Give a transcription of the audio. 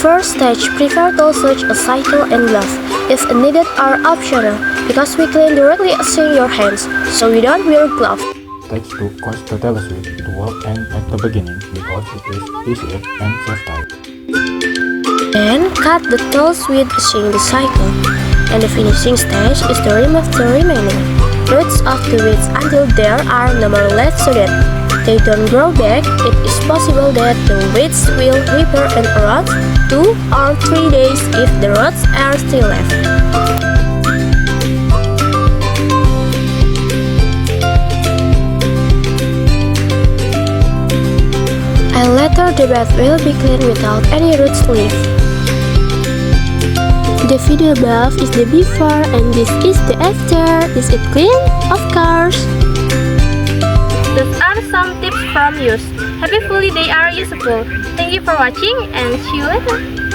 first stage, prefer tools such as cycle and gloves, if needed, are optional because we clean directly using your hands, so we don't wear gloves. Stage 2 cause the tail switch to work and at the beginning because it is easier and safer. Then cut the tools with using the cycle. And the finishing stage is to remove the remaining roots of the weeds until there are no more left so that they don't grow back. It is possible that the weeds will repair in around 2 or 3 days if the roots are still left. And later the bed will be cleaned without any roots left. The video above is the before and this is the after. Is it clean? Of course. Those are some tips from use. Hopefully they are useful. Thank you for watching and see you later.